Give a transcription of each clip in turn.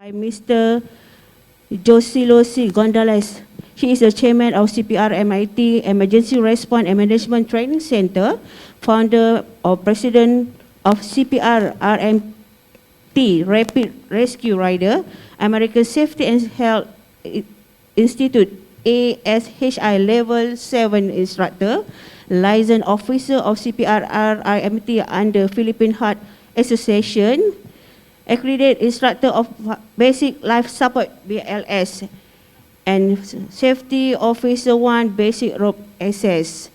by Mr. Josilosi Gondales. He is the chairman of CPR MIT Emergency Response and Management Training Center, founder or president of CPR RMT Rapid Rescue Rider, American Safety and Health Institute ASHI Level 7 instructor, licensed officer of CPR RMT under Philippine Heart Association, accredited instructor of Basic Life Support BLS, and Safety Officer 1 Basic Rope Access.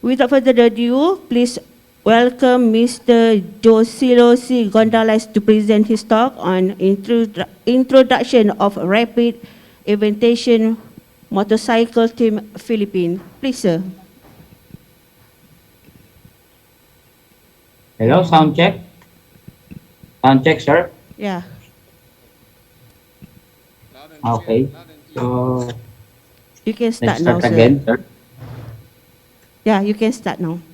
Without further ado, please welcome Mr. Josilosi Gondales to present his talk on introduction of Rapid Eventation Motorcycle Team Philippines. Please, sir. Hello, sound check. Sound check, sir. Yeah. Okay. So You can let's start now, start sir. again, sir. Yeah, you can start now.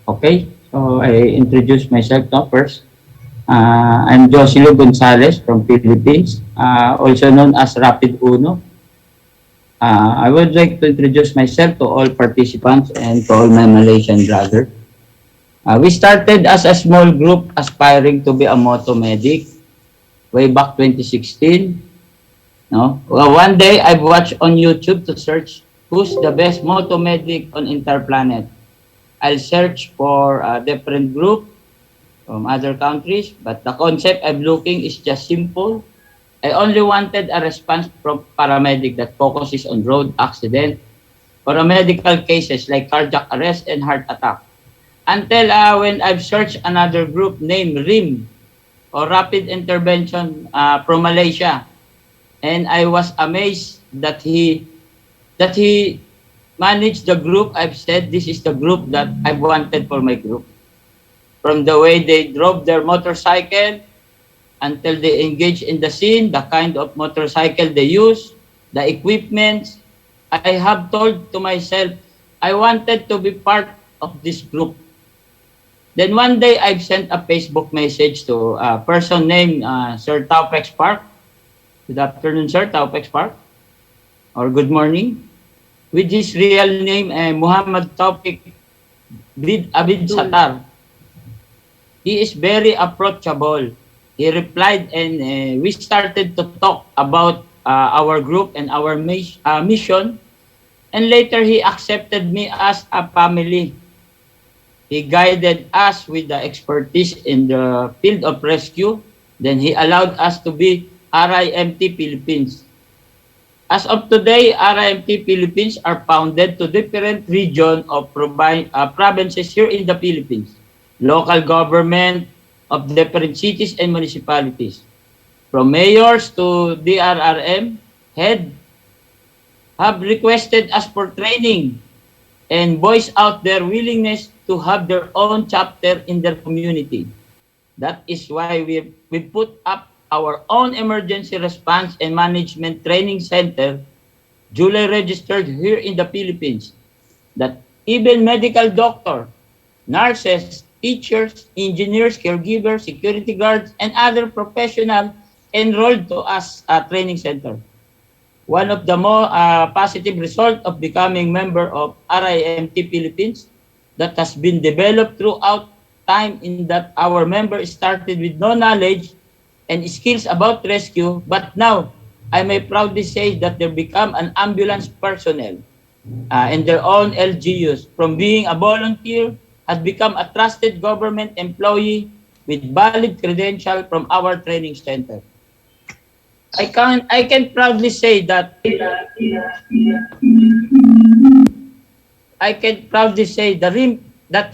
Okay. So I introduce myself now first. I'm Josilo Gonzalez from Philippines, also known as Rapid Uno. I would like to introduce myself to all participants and to all my Malaysian brothers. We started as a small group aspiring to be a moto medic way back 2016. No? Well, one day I watched on YouTube to search who's the best moto medic on Interplanet. I'll search for a different group from other countries, but the concept I'm looking is just simple. I only wanted a response from paramedic that focuses on road accident or medical cases like cardiac arrest and heart attack. Until when I've searched another group named RIM, or Rapid Intervention from Malaysia, and I was amazed that he managed the group. I've said this is the group that I wanted for my group. From the way they drove their motorcycle until they engage in the scene, the kind of motorcycle they use, the equipment, I have told to myself, I wanted to be part of this group. Then one day, I've sent a Facebook message to a person named Sir Taupex Park. Good afternoon, Sir Taupex Park. Or good morning. With his real name, Muhammad Taufik Abid Satar. He is very approachable. He replied and we started to talk about our group and our mission. And later, he accepted me as a family. He guided us with the expertise in the field of rescue. Then he allowed us to be RIMT Philippines. As of today, RIMT Philippines are founded to different regions of provinces here in the Philippines. Local government of different cities and municipalities. From mayors to DRRM, head have requested us for training and voice out their willingness to have their own chapter in their community. That is why we put up our own emergency response and management training center, duly registered here in the Philippines, that even medical doctor, nurses, teachers, engineers, caregivers, security guards, and other professionals enrolled to us at training center. One of the more positive results of becoming member of RIMT Philippines that has been developed throughout time in that our members started with no knowledge and skills about rescue, but now I may proudly say that they become an ambulance personnel in their own LGUs. From being a volunteer, has become a trusted government employee with valid credential from our training center. I can proudly say that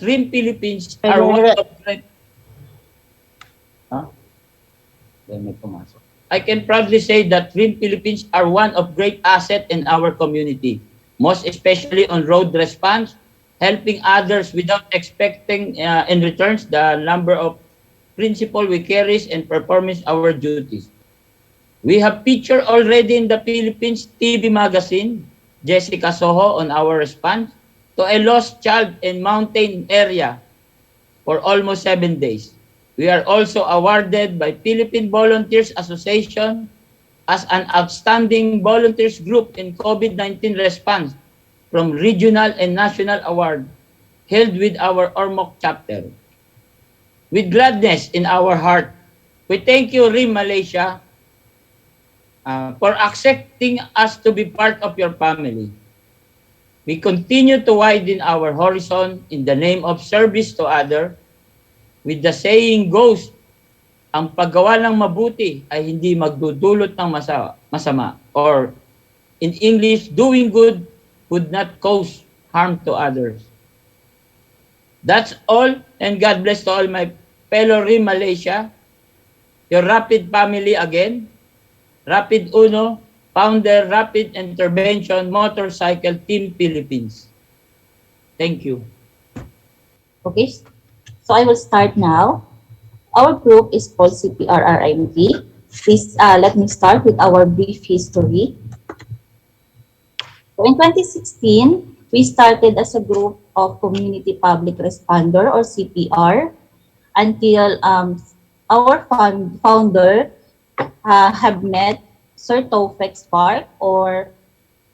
RIM Philippines are one of great. I can proudly say that RIM Philippines are one of great asset in our community, most especially on road response, helping others without expecting in returns the number of principle we carry and performing our duties. We have featured already in the Philippines TV magazine, Jessica Soho on our response to a lost child in mountain area for almost 7 days. We are also awarded by Philippine Volunteers Association as an outstanding volunteers group in COVID-19 response from regional and national award held with our Ormoc chapter. With gladness in our heart, we thank you, Rim Malaysia, for accepting us to be part of your family. We continue to widen our horizon in the name of service to others. With the saying goes, ang paggawa ng mabuti ay hindi magdudulot ng masama. Or in English, doing good would not cause harm to others. That's all, and God bless to all my fellow Rim Malaysia, your Rapid family again, Rapid Uno, founder Rapid Intervention Motorcycle Team Philippines. Thank you. Okay, so I will start now. Our group is called CPRRIMT. Please let me start with our brief history. So in 2016, we started as a group of Community Public Responder or CPR until our founder have met Sir Taufik Spark, or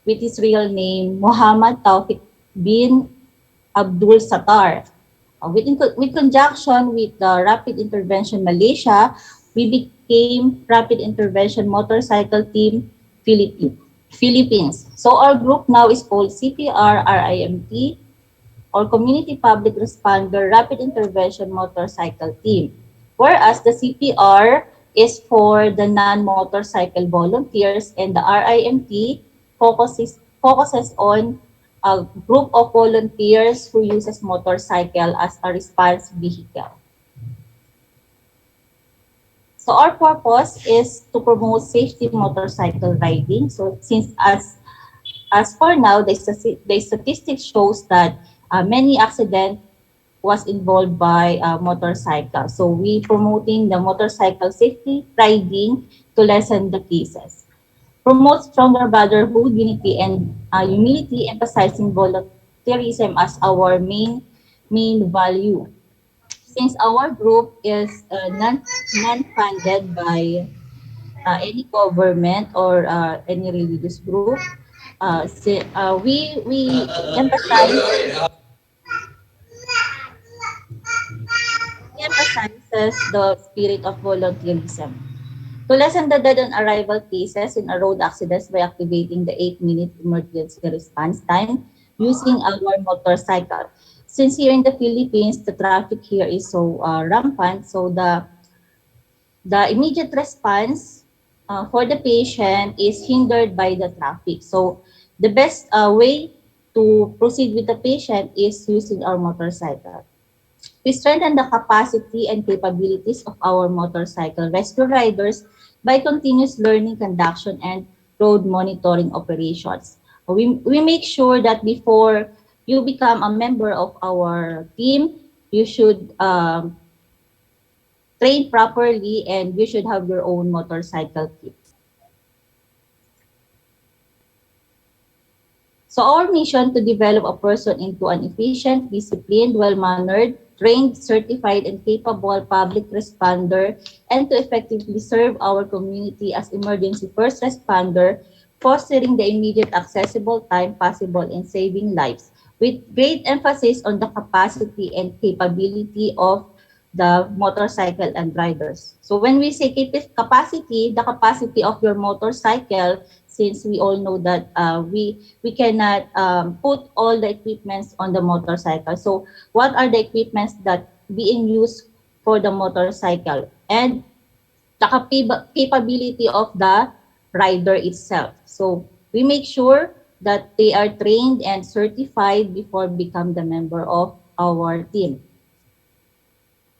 with his real name, Muhammad Taufik bin Abdul Sattar. With conjunction with the Rapid Intervention Malaysia, we became Rapid Intervention Motorcycle Team Philippines. So our group now is called CPR RIMT, or Community Public Responder Rapid Intervention Motorcycle Team. Whereas the CPR is for the non-motorcycle volunteers, and the RIMT focuses on a group of volunteers who uses motorcycle as a response vehicle. So our purpose is to promote safety motorcycle riding. So since as for now, the statistics shows that many accidents was involved by motorcycle. So we promoting the motorcycle safety riding to lessen the cases. Promote stronger brotherhood, unity, and humility, emphasizing volunteerism as our main value. Since our group is non-funded by any government or any religious group, we emphasizes the spirit of volunteerism. To lessen the dead on arrival cases in a road accidents by activating the 8-minute emergency response time using our motorcycle. Since here in the Philippines, the traffic here is so rampant, so the immediate response for the patient is hindered by the traffic. So the best way to proceed with the patient is using our motorcycle. We strengthen the capacity and capabilities of our motorcycle rescue riders by continuous learning, conduction, and road monitoring operations. We make sure that before you become a member of our team, you should train properly, and you should have your own motorcycle kit. So our mission to develop a person into an efficient, disciplined, well-mannered, trained, certified, and capable public responder, and to effectively serve our community as emergency first responder, fostering the immediate accessible time possible in saving lives, with great emphasis on the capacity and capability of the motorcycle and riders. So when we say capacity, the capacity of your motorcycle, since we all know that we cannot put all the equipments on the motorcycle. So what are the equipments that being used for the motorcycle, and the capability of the rider itself. So we make sure that they are trained and certified before become the member of our team.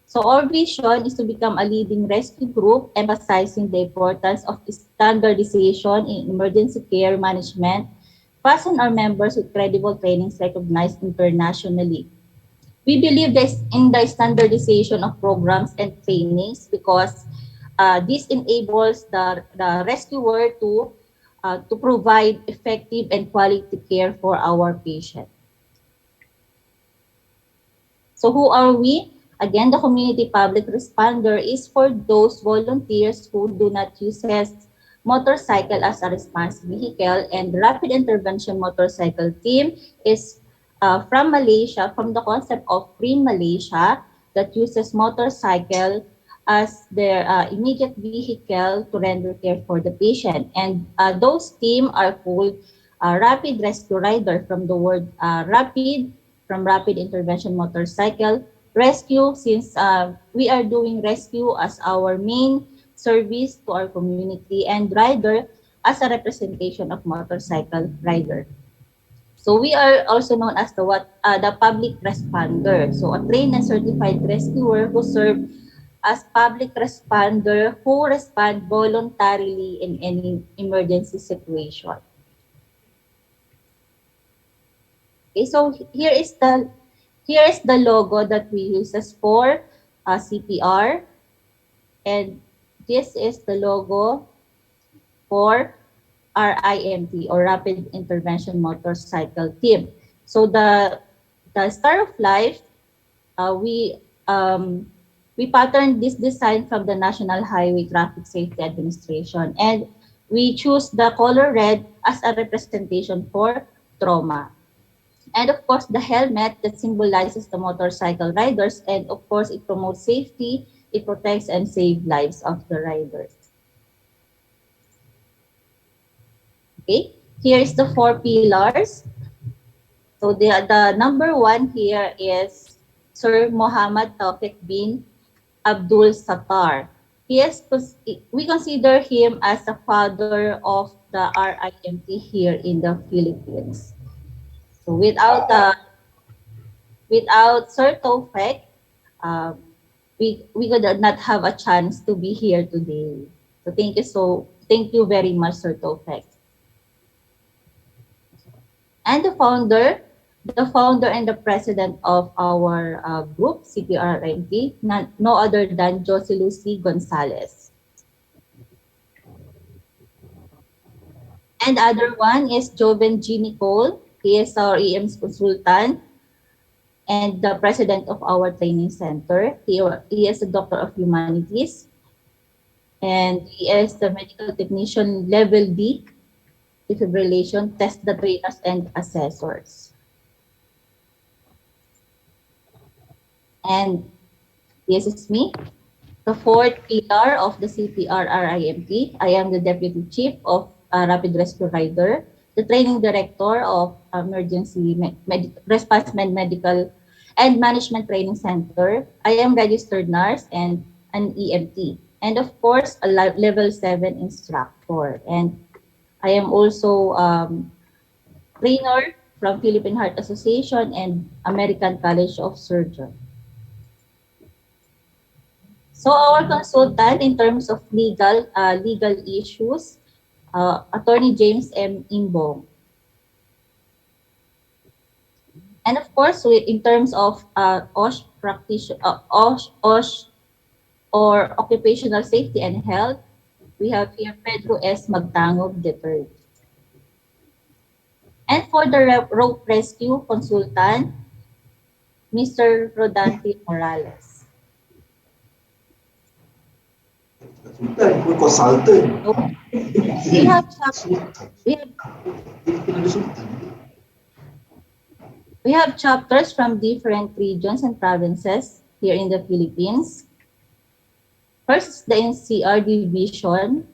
So our vision is to become a leading rescue group, emphasizing the importance of standardization in emergency care management, fasten our members with credible trainings recognized internationally. We believe this in the standardization of programs and trainings because this enables the rescuer to provide effective and quality care for our patient. So who are we? Again, the community public responder is for those volunteers who do not use motorcycle as a response vehicle, and the Rapid Intervention Motorcycle Team is from Malaysia, from the concept of Rim-Malaysia that uses motorcycle as their immediate vehicle to render care for the patient. And those team are called Rapid Rescue Rider from the word rapid, from Rapid Intervention Motorcycle. Rescue, since we are doing rescue as our main service to our community, and rider as a representation of motorcycle rider. So we are also known as the public responder. So a trained and certified rescuer who serve as public responder who respond voluntarily in any emergency situation. Okay, so here is the logo that we uses for CPR, and this is the logo for RIMT, or Rapid Intervention Motorcycle Team. So the Star of Life, uh, we um, we patterned this design from the National Highway Traffic Safety Administration, and we choose the color red as a representation for trauma. And of course, the helmet that symbolizes the motorcycle riders, and of course, it promotes safety, it protects and saves lives of the riders. Okay, here is the four pillars. So the number one here is Sir Muhammad Taufik bin Abdul Sattar. We consider him as the father of the RIMT here in the Philippines. So without Sir Taufik, uh, we could not have a chance to be here today. Thank you very much, Sir Taufik. And the founder and the president of our group, CPRMT, no other than Josie Lucy Gonzalez. And other one is Joven G. Nicole. He is our EMS consultant and the president of our training center. He is a doctor of humanities, and he is the medical technician level D, defibrillation, test the trainers and assessors. And this is me, the fourth pillar of the CPR RIMT. I am the Deputy Chief of Rapid Rescue Rider, the Training Director of Emergency Response Medical and Management Training Center. I am registered nurse and an EMT. And of course, a level 7 instructor. And I am also trainer from Philippine Heart Association and American College of Surgeons. So our consultant in terms of legal issues, Attorney James M. Imbong. And of course, in terms of OSH practitioner, OSH or occupational safety and health, we have here Pedro S. Magtangog III. And for the rope rescue consultant, Mr. Rodante Morales. Consultant. We have we have We have chapters from different regions and provinces here in the Philippines. First, the NCR division.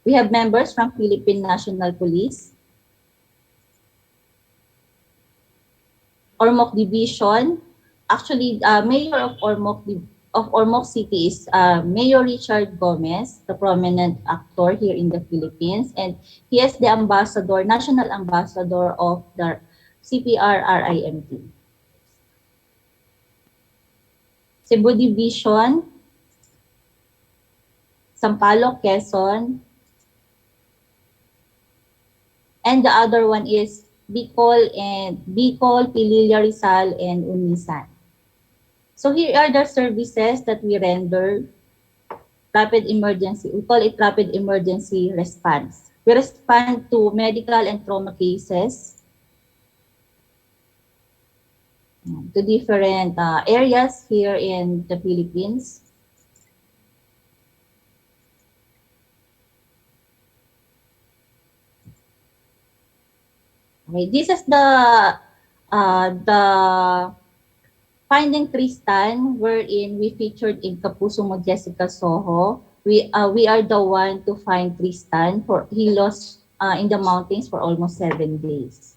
We have members from Philippine National Police, Ormoc Division. Actually, Mayor of Ormoc City is Mayor Richard Gomez, the prominent actor here in the Philippines, and he is the ambassador, national ambassador of the CPR RIMT. Cebu Division, Sampaloc, Quezon, and the other one is Bicol, Pililla, Rizal, and Unisan. So here are the services that we render rapid emergency. We call it rapid emergency response. We respond to medical and trauma cases, to different areas here in the Philippines. Okay, this is the Finding Tristan, wherein we featured in Kapuso Mo Jessica Soho. We are the one to find Tristan, for he lost in the mountains for almost 7 days.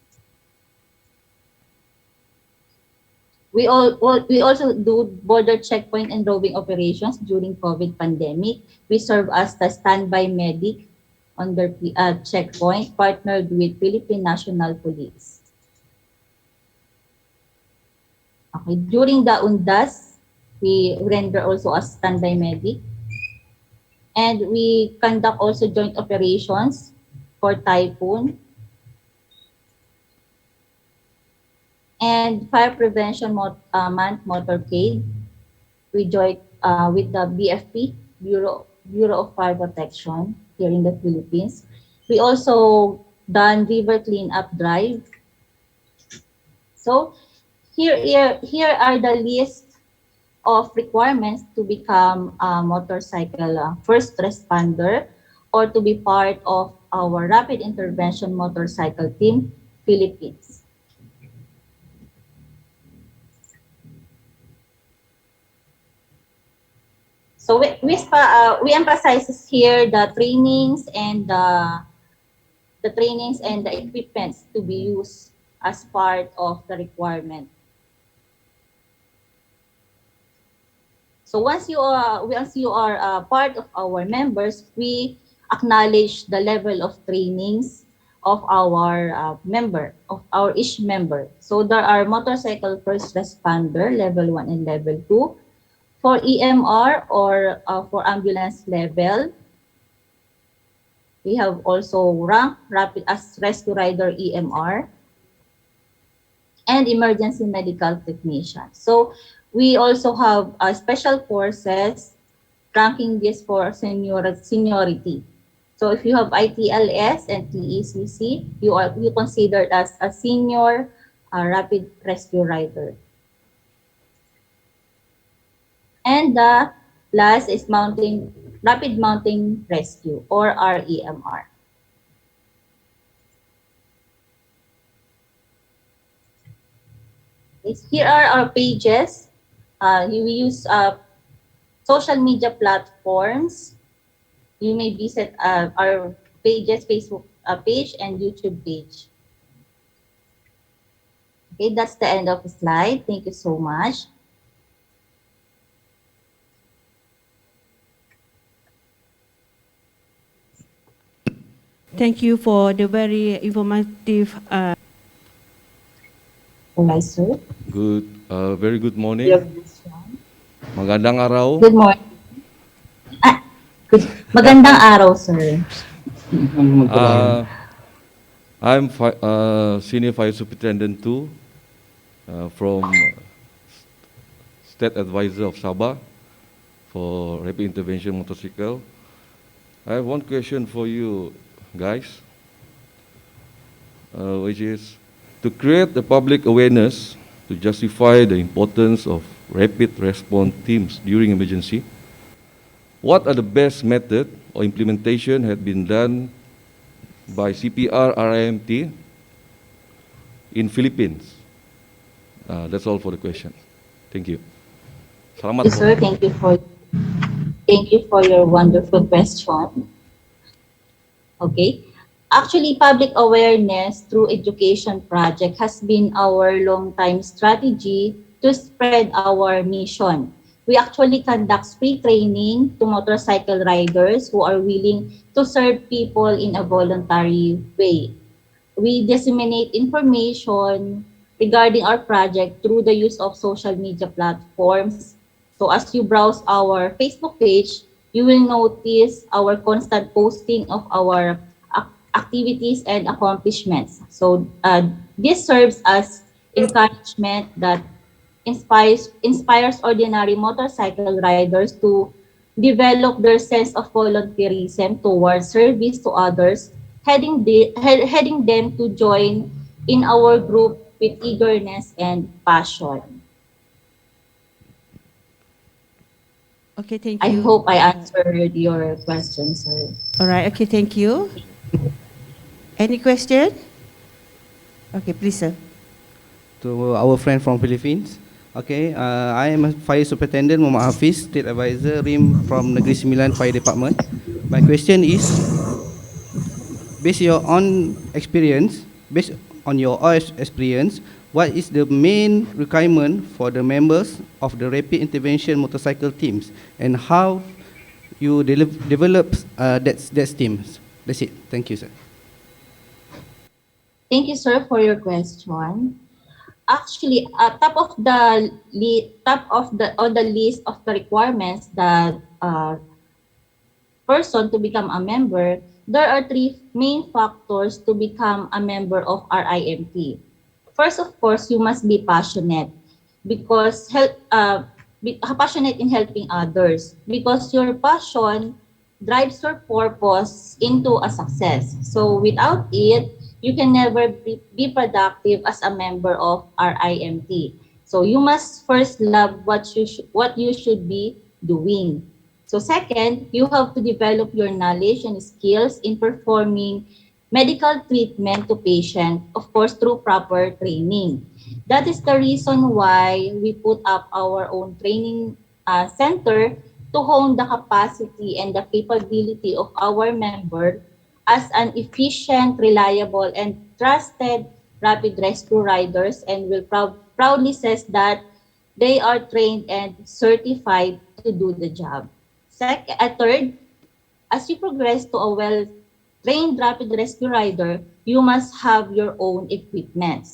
We also do border checkpoint and roving operations during COVID pandemic. We serve as the standby medic on their checkpoint, partnered with Philippine National Police. Okay, during the UNDAS, we render also as standby medic, and we conduct also joint operations for typhoon and fire prevention month motorcade. We joined with the BFP, Bureau of Fire Protection here in the Philippines. We also done river cleanup drive. So here are the list of requirements to become a motorcycle first responder or to be part of our Rapid Intervention Motorcycle Team, Philippines. So we emphasizes here the trainings and the equipments to be used as part of the requirement. So once you are part of our members, we acknowledge the level of trainings of our each member. So there are motorcycle first responder level 1 and level 2. For EMR or for ambulance level, we have also rank rapid as rescue rider EMR and emergency medical technician. So we also have special courses ranking this for seniority. So if you have ITLS and TECC, you considered as a senior rapid rescue rider. And the last is rapid mountain rescue or REMR. Here are our pages. We use social media platforms. You may visit our pages, Facebook page and YouTube page. Okay, that's the end of the slide. Thank you so much. Thank you for the very informative. Alright, sir. Very good morning. Your question. Magandang araw. Good morning. Magandang araw, sir. I'm Senior Fire Superintendent 2 from State Advisor of Sabah for Rapid Intervention Motorcycle. I have one question for you guys, which is to create the public awareness to justify the importance of rapid response teams during emergency. What are the best method or implementation had been done by CPR RIMT in Philippines? That's all for the question. Thank you. Salamat Yes, sir. Thank you for your wonderful question. Okay. Actually, public awareness through education project has been our long-time strategy to spread our mission. We actually conduct free training to motorcycle riders who are willing to serve people in a voluntary way. We disseminate information regarding our project through the use of social media platforms. So as you browse our Facebook page, you will notice our constant posting of our activities and accomplishments. So this serves as encouragement that inspires ordinary motorcycle riders to develop their sense of volunteerism towards service to others, heading them to join in our group with eagerness and passion. Okay, thank I you. hope I answered your question, sir. All right, okay, thank you. Any question? Okay, please, sir. To our friend from Philippines. Okay, I am a Fire Superintendent Muhammad Hafiz, State Advisor, RIM from Negeri Sembilan Fire Department. My question is, based your own experience, based on your own experience, what is the main requirement for the members of the rapid intervention motorcycle teams, and how you develop that teams? That's it. Thank you, sir. Thank you, sir, for your question. Actually, top of the on the list of the requirements that person to become a member, there are three main factors to become a member of RIMT. First, of course, you must be passionate because passionate in helping others, because your passion drives your purpose into a success. So without it, you can never be productive as a member of RIMT. So you must first love what you should be doing. So second, you have to develop your knowledge and skills in performing medical treatment to patient, of course, through proper training. That is the reason why we put up our own training center to hone the capacity and the capability of our member as an efficient, reliable, and trusted rapid rescue riders, and will proudly says that they are trained and certified to do the job. Third, as you progress to a well-trained rapid rescue rider, you must have your own equipment.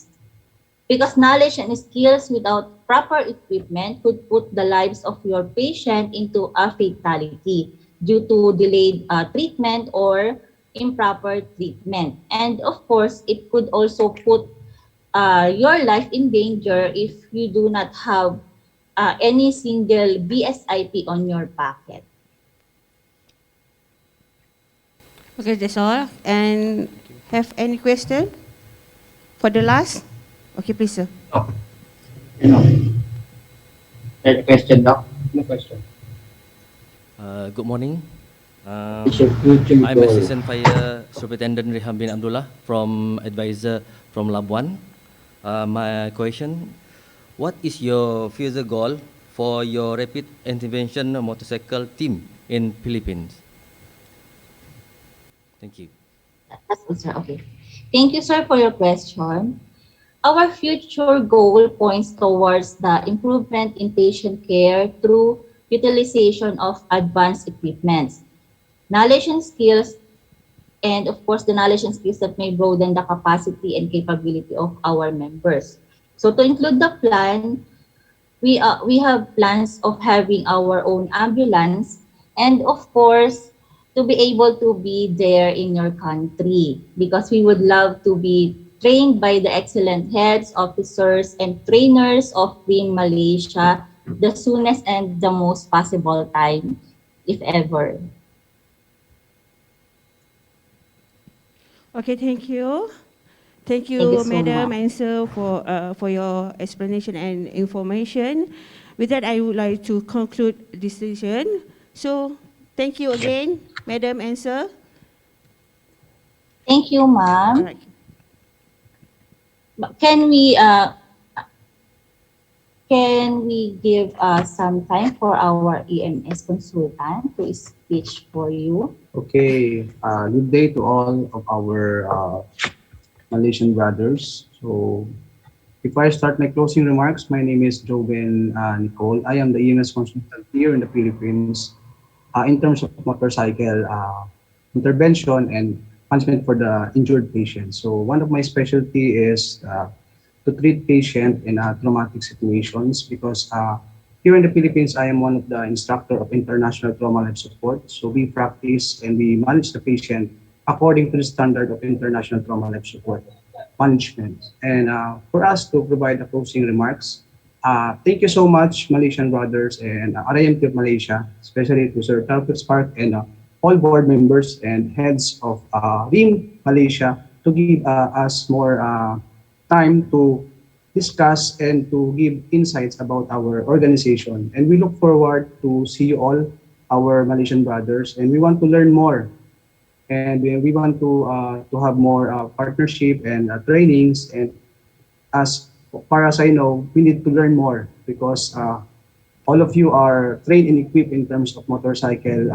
Because knowledge and skills without proper equipment could put the lives of your patient into a fatality due to delayed treatment or improper treatment. And of course, it could also put your life in danger if you do not have any single BSIP on your packet. Okay, that's all. And have any question for the last? Okay, please, sir. Any question, Doc? No question. Good morning. It's your future I'm goal. Assistant Fire Superintendent Rehan bin Abdullah from Advisor from Labuan. My question, what is your future goal for your rapid intervention motorcycle team in Philippines? Thank you. Okay. Thank you, sir, for your question. Our future goal points towards the improvement in patient care through utilization of advanced equipments, knowledge and skills, and of course, the knowledge and skills that may broaden the capacity and capability of our members. So to include the plan, we have plans of having our own ambulance, and of course to be able to be there in your country, because we would love to be trained by the excellent heads, officers, and trainers of Rim Malaysia the soonest and the most possible time, if ever. Okay, thank you. Thank Thank you you, so Madam much. and sir, for your explanation and information. With that, I would like to conclude this session. So, thank you again, Madam and sir. Thank you, All ma'am. right. Can we give some time for our EMS consultant to speak for you? Okay, good day to all of our Malaysian brothers. So, before I start my closing remarks, my name is Joven Nicole. I am the EMS consultant here in the Philippines in terms of motorcycle intervention and management for the injured patients. So, one of my specialty is to treat patient in traumatic situations, because here in the Philippines, I am one of the instructor of international trauma life support. So we practice and we manage the patient according to the standard of international trauma life support management. And for us to provide the closing remarks, thank you so much, Malaysian brothers and RIMT of Malaysia, especially to Sir Talcott Spark and all board members and heads of RIM Malaysia to give us more time to discuss and to give insights about our organization. And we look forward to see you all, our Malaysian brothers, and we want to learn more. And we want to have more partnership and trainings. And as far as I know, we need to learn more because all of you are trained and equipped in terms of motorcycle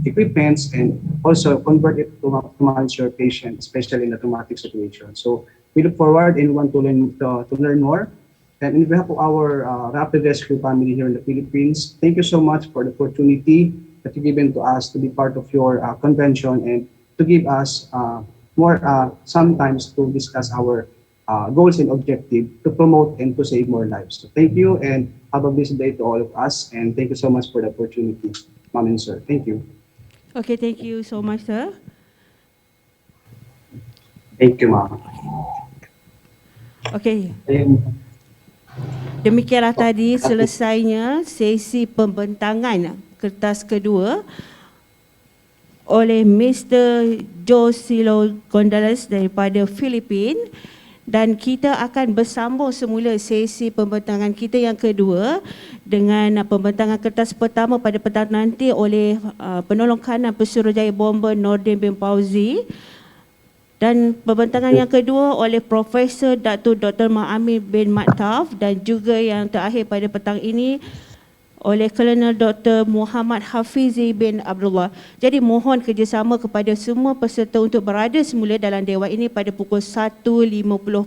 equipments and also convert it to manage your patient, especially in a traumatic situation. So we look forward and want to learn more. And in behalf of our Rapid Rescue family here in the Philippines, thank you so much for the opportunity that you given to us to be part of your convention and to give us more sometimes to discuss our goals and objective to promote and to save more lives. So thank you and have a blessed day to all of us. And thank you so much for the opportunity, ma'am and sir. Thank you. Okay, thank you so much, sir. Thank you, ma'am. Okay, And demikianlah tadi selesainya sesi pembentangan kertas kedua oleh Mr. Josilo Gonzales daripada Filipina, dan kita akan bersambung semula sesi pembentangan kita yang kedua dengan pembentangan kertas pertama pada petang nanti oleh penolong kanan Pesuruhjaya Bomber Nordin bin Fauzi, dan pembentangan yang kedua oleh Profesor Datuk Dr. Ma'amir bin Maktaf, dan juga yang terakhir pada petang ini oleh Colonel Dr. Muhammad Hafizi bin Abdullah. Jadi mohon kerjasama kepada semua peserta untuk berada semula dalam dewan ini pada pukul 1.50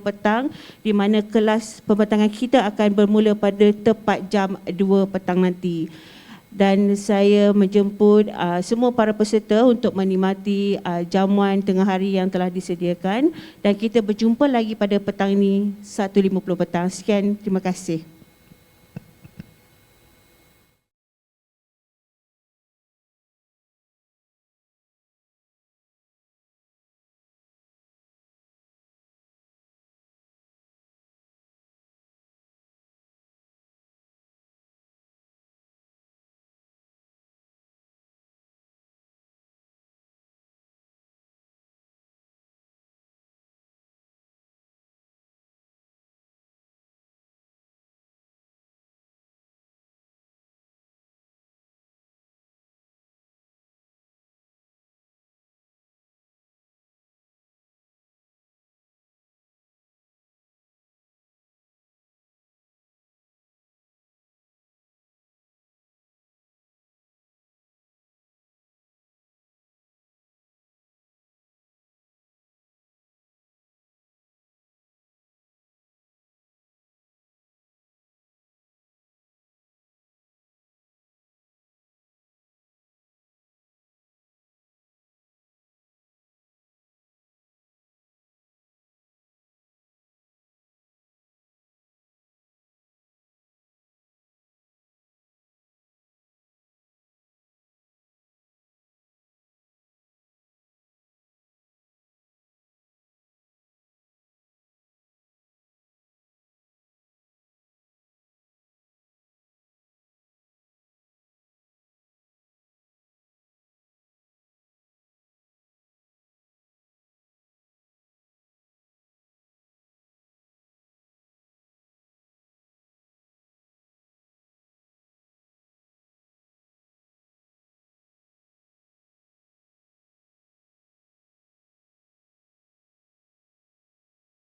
petang, di mana kelas pembentangan kita akan bermula pada tepat jam 2 petang nanti. Dan saya menjemput semua para peserta untuk menikmati jamuan tengah hari yang telah disediakan, dan kita berjumpa lagi pada petang ini 1.50 petang. Sekian, terima kasih.